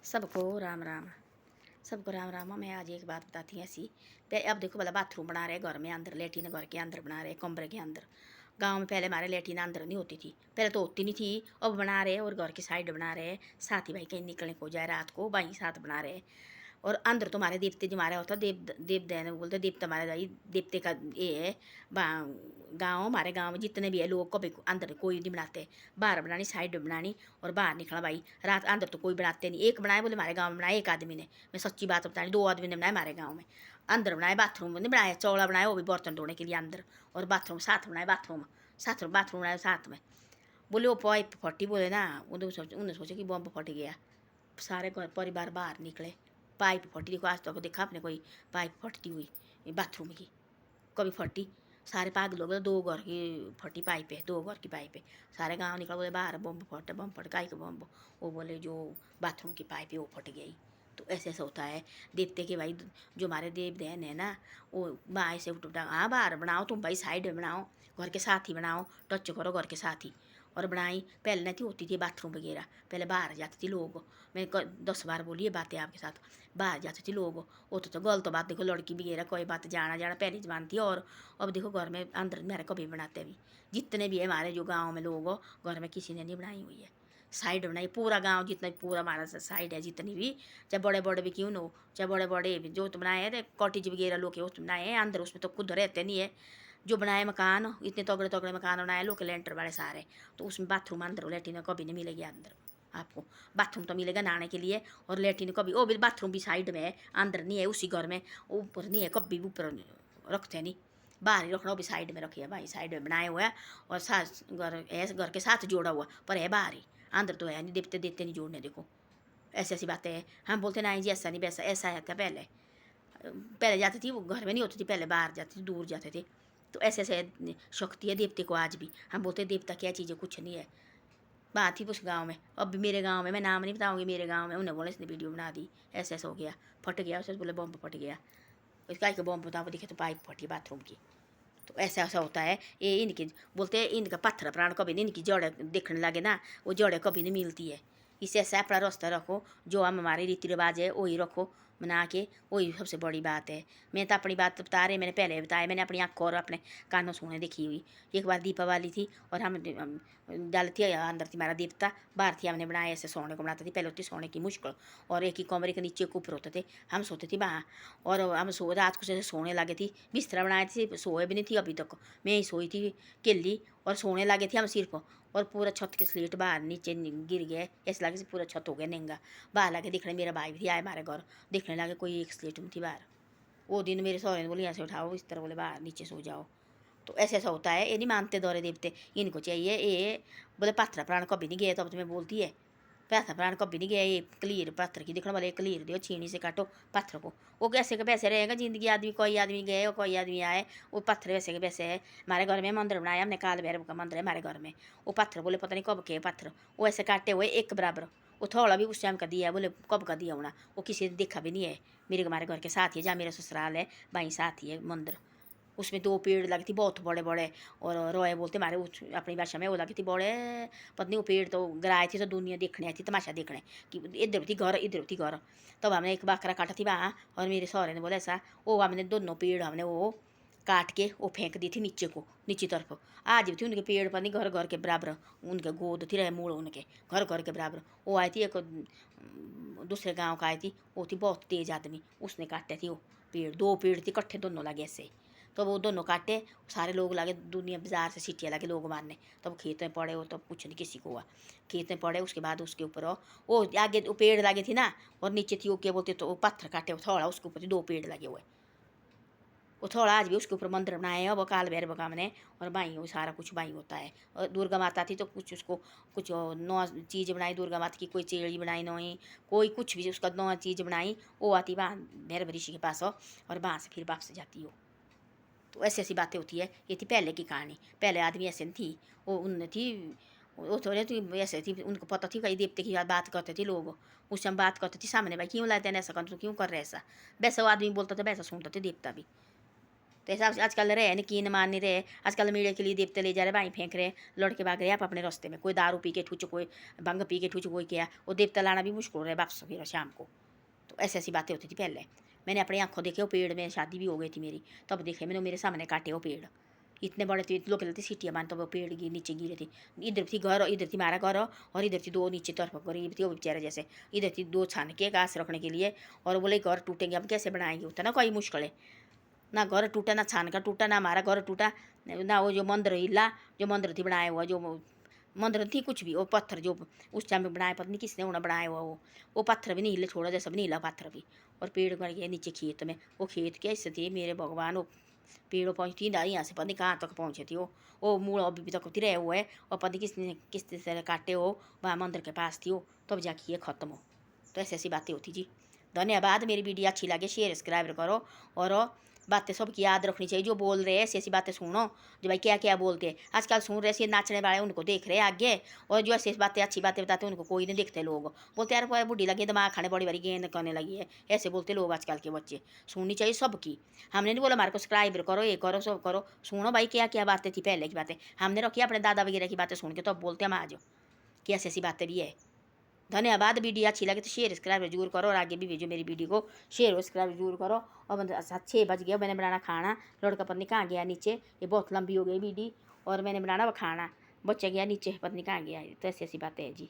सबको राम राम। सबको राम राम। मैं आज एक बात बताती हूँ ऐसी। अब देखो भला बाथरूम बना रहे घर में अंदर, लेटिन घर के अंदर बना रहे, कमरे के अंदर। गांव में पहले हमारे लेटिन अंदर नहीं होती थी, पहले तो होती नहीं थी। अब बना रहे और घर की साइड बना रहे। साथी भाई कहीं निकलने को जाए रात को भाई साथ बना रहे। और अंदर तो हमारे देवते जो हमारा होता देव दैन बोलते, देवता हमारे भाई देवते का ये है। गाँव हमारे गाँव में जितने भी है लोग कभी अंदर कोई नहीं बनाते। बाहर बनानी, साइड में बनानी और बाहर निकला भाई। रात अंदर तो कोई बनाते नहीं। एक बनाए बोले हमारे गाँव में बनाए एक आदमी ने, मैं सच्ची बात बतानी, 2 आदमी ने बनाया हमारे गाँव में। अंदर बनाए, बाथरूम में नहीं बनाया। चौड़ा बनाया वो भी बर्तन धोने के लिए अंदर, और बाथरूम साथ बनाए, बाथरूम बनाया साथ में। बोले वो पाइप फटी, बोले ना उन्होंने सोचा कि बम फट गया। सारे परिवार बाहर निकले। पाइप फटी, देखो आज तक देखा आपने कोई पाइप फटती हुई बाथरूम की? कभी फटी? सारे पागल हो गए। 2 घर की फटी पाइप है, 2 घर की पाइप है। सारे गांव निकल बोले बाहर बम फट काई का बम। वो बोले जो बाथरूम की पाइप है वो फट गई। तो ऐसे ऐसा होता है। देखते कि भाई जो हमारे देव देन है ना, वो बाहर से उठा, हाँ बाहर बनाओ तुम भाई, साइड में बनाओ, घर के साथ ही बनाओ, टच करो घर के साथ ही। और बनाई पहले नहीं थी, होती थी बाथरूम वगैरह, पहले बाहर जाते थे लोग। मैं 10 बार बोली ये बातें आपके साथ। बाहर जाते थे लोग, वो तो गलत बात, देखो लड़की वगैरह कोई बात जाना जाना पहली जबान थी। और अब देखो घर में अंदर मेरे कभी बनाते भी, जितने भी है हमारे जो गाँव में लोग हो, घर में किसी ने नहीं बनाई हुई है। साइड बनाई पूरा गांव, जितना पूरा हमारा साइड है जितनी भी, चाहे बड़े बड़े भी क्यों न हो, चाहे बड़े बड़े जो तो बनाए हैं कॉटेज वगैरह लोग के उसमें बनाए हैं अंदर, उसमें तो खुद रहते नहीं है। जो बनाए मकान, इतने तगड़े तगड़े मकान बनाए लोग लेंटर वाले सारे, तो उसमें बाथरूम अंदर, लेटिन कभी नहीं मिलेगी अंदर आपको। बाथरूम तो मिलेगा नहाने के लिए, और लेटिन कभी वो भी बाथरूम भी साइड में है, अंदर नहीं है उसी घर में। ऊपर नहीं है, कभी ऊपर रखते नहीं, बाहर ही रखना। वो भी साइड में रखी है भाई, साइड में बनाया हुआ है। और साथ घर है, घर के साथ जोड़ा हुआ, पर है बाहर ही, अंदर तो है नहीं। देते देते नहीं जोड़ने, देखो ऐसी ऐसी बातें हैं। हम बोलते नहीं जी ऐसा नहीं वैसा, ऐसा है क्या? पहले पहले जाती थी वो घर में नहीं होती थी, पहले बाहर जाती थी, दूर जाते थे। तो ऐसे ऐसे शक्ति है देवते को आज भी। हम बोलते देवता क्या चीज़ है, कुछ नहीं है। बात थी उस गांव में, अब भी मेरे गांव में, मैं नाम नहीं बताऊंगी, मेरे गांव में उन्हें बोले इसने वीडियो बना दी, ऐसे ऐसा हो गया, फट गया। उसे बोले बम फट गया। इसका एक बम बताओ, दिखे तो पाइप फटी बाथरूम की। तो ऐसा ऐसा होता है। ये इनके बोलते हैं इनका पत्थर प्राण कभी नहीं, इनकी जड़ें दिखने लगे ना, वो जड़ें कभी नहीं मिलती है। इससे ऐसा अपना रास्ता रखो, जो हम हमारे रीति रिवाज है वही रखो बना के, वही सबसे बड़ी बात है। मैं तो अपनी बात बता रही, मैंने पहले बताया, मैंने अपनी आँखों और अपने कानों सुने देखी हुई। एक बार दीपावली थी और हम डालती है अंदर थी हमारा देवता, बाहर थी, हमने बनाया ऐसे सोने को बनाते थे। पहले होती सोने की मुश्किल, और एक ही कमरे के नीचे ऊपर होते थे, हम सोते थे वहाँ। और हम सो रात को जैसे सोने लगे थी, बिस्तरा बनाए थे, सोए भी नहीं थी अभी तक। मैं ही सोई थी केली, और सोने लगे थे हम सिर्फ। और पूरा छत के स्लेट बाहर नीचे गिर गए, ऐसे लगे पूरा छत हो गया नंगा। बाहर लगे दिखने, मेरा भाई भी आए हमारे घर, दिखने लगे कोई एक स्लेट में थी बाहर। वो दिन मेरे सौरे ने बोले यहाँ से उठाओ इस तरह, बोले बाहर नीचे सो जाओ। तो ऐसे ऐसा होता है। ये नहीं मानते दौरे देवते, इनको चाहिए ये बोले पत्थर प्राण कभी नहीं गए, तो अब तुम्हें बोलती है पैसा प्राण कभी नहीं गया। ये क्लियर पत्थर की दिखने वाले क्लियर दो, छीनी से काटो पत्थर को, वो कैसे के वैसे रहेगा जिंदगी। आदमी कोई आदमी गए और कोई आदमी आए, वो पत्थर वैसे के वैसे है। हमारे घर में मंदिर बनाया हमने, काल भैरव का मंदिर है हमारे घर में। वो पत्थर बोले पता नहीं कब के पत्थर, वो ऐसे काटे हुए एक बराबर। वो थोड़ा भी उस टाइम का दिया, बोले कब का दिया होना, वो किसी ने देखा भी नहीं है। मेरे हमारे घर के साथ ही, जहाँ मेरा ससुराल है वहीं साथ ही है मंदिर। उसमें 2 पेड़ लगे थे बहुत बड़े बड़े, और रोए बोलते हमारे अपनी भाषा में, वो लगे थे बड़े पत्नी। वो पेड़ तो गिराए थे, तो दुनिया देखने आई थी, तमाशा देखने कि इधर थी घर, इधर थी घर। तब हमने एक बकरा काटा थी वहाँ, और मेरे सहुरे ने बोला ऐसा, वो हमने दोनों पेड़ हमने वो काट के वो फेंक दी थी नीचे को, नीचे तरफ। आज भी थी उनके पेड़ पर नहीं, घर घर के बराबर उनके गोद थी, रहे मूड़ उनके घर घर के बराबर। वो आई थी एक दूसरे गाँव का आई थी, वो थी बहुत तेज आदमी, उसने काटे थी वो पेड़। 2 पेड़ थी इकट्ठे दोनों लगे ऐसे। तो वो दोनों काटे, सारे लोग लगे दुनिया बाजार से सीटियाँ लगे लोग मारने। तब खेत में पड़े, वो तब कुछ नहीं किसी को हुआ, खेत में पड़े। उसके बाद उसके ऊपर वो आगे वो पेड़ लगे थी ना, और नीचे थी वो क्या बोलते, तो वो पत्थर काटे थोड़ा, उसके ऊपर 2 पेड़ लगे हुए। वो थोड़ा आज भी उसके ऊपर मंदिर बनाए हैं, वो काल भैरव का हमने। और बाई वो सारा कुछ बाई होता है। और दुर्गा माता थी तो कुछ उसको कुछ 9 चीज़ बनाई दुर्गा माता की, कोई चेड़ी बनाई नोई, कोई कुछ भी उसका 9 चीज़ बनाई। वो आती वहाँ भैरव ऋषि के पास हो, और वहाँ से फिर वापस जाती हो। तो ऐसी ऐसी बातें होती है। ये थी पहले की कहानी। पहले आदमी ऐसे नहीं थी, वो उन थी, वो थोड़े थी ऐसे थी, उनको पता थी कई देवते की बात करते थे लोग। उस समय बात करते थे सामने, भाई क्यों लाते हैं ऐसा कर, तो क्यों कर रहे ऐसा, वैसा वो आदमी बोलता था वैसा सुनते थे देवता भी। तो हिसाब से आजकल रहे नहीं, कीन मान नहीं रहे। आजकल मीडिया के लिए देवते ले जा रहे, भाई फेंक रहे, लौट के भाग रहे आप अपने रास्ते में। कोई दारू पी के ठुच, कोई भंग पी के ठुच, कोई क्या, वो देवता लाना भी मुश्किल हो रहा है वापस फिर शाम को। तो ऐसी ऐसी बातें होती थी पहले। मैंने अपनी आंखों देखे वो पेड़ में, शादी भी हो गई थी मेरी, तब देखे मैंने, मेरे सामने काटे वो पेड़। इतने बड़े थे, लोग कहते सीटियाँ मान, तो वो पेड़ की नीचे गिरे थे। इधर थी घर, इधर थी हमारा घर, और इधर थी दो नीचे तरफ गरीब थी वो बेचारे जैसे। इधर थी दो छान के घास रखने के लिए, और बोले घर टूटेंगे हम कैसे बनाएंगे, उतना ना कोई मुश्किल है। ना घर टूटा, ना छान का टूटा, ना हमारा घर टूटा, ना वो जो मंदिर हिला, जो मंदिर थी बनाया हुआ, जो मंदिर थी कुछ भी, वो पत्थर जो उस टाइम में बनाया, पता नहीं किसने उन्हें बनाया हुआ, वो पत्थर भी नहीं हिले, थोड़ा जैसा भी नहीं हिला पत्थर भी। और पेड़ मर गया नीचे खेत में। वो खेत क्या हिस्से थे मेरे भगवान, वो पेड़ों पहुँचती ना, यहाँ से पता नहीं कहाँ तक पहुँचे थी वो मूल अभी तक रहे हुए है, और पता नहीं किसने किस तरह काटे हो, वहाँ मंदिर के पास थी वो, तब जाके ये ख़त्म हो। तो ऐसी ऐसी बातें होती जी। धन्यवाद। मेरी वीडियो अच्छी लगे शेयर सब्सक्राइब करो, और बातें सबकी याद रखनी चाहिए। जो बोल रहे हैं ऐसी ऐसी बातें सुनो, जो भाई क्या क्या बोलते हैं आजकल सुन रहे, ऐसे नाचने वाले उनको देख रहे हैं आगे, और जो ऐसी बातें अच्छी बातें बताते हैं उनको कोई नहीं देखते। लोग बोलते यार कोई बुढ़ी लगी, दिमाग खाने बड़ी बड़ी गेंद करने लगी है, ऐसे बोलते लोग आजकल के बच्चे। सुननी चाहिए सबकी। हमने नहीं बोला हमारे को सब्सक्राइब करो, ये करो, सब करो, सुनो भाई क्या क्या बातें थी पहले की बातें। हमने रखी अपने दादा वगैरह की बातें सुन के, तो अब बोलते हम आज कि ऐसी ऐसी बातें भी है। धन्यवाद। वीडियो अच्छी लगे तो शेयर सब्सक्राइब जरूर करो, और आगे भी भेजो मेरी वीडियो को, शेयर और सब्सक्राइब जरूर करो। और मतलब 6 बज गया, मैंने बनाना खाना, लड़का पत्नी कहाँ गया नीचे, ये बहुत लंबी हो गई वीडियो, और मैंने बनाना वो खाना, बच्चा गया नीचे पत्नी कहाँ गया। तो ऐसी ऐसी बातें हैं जी।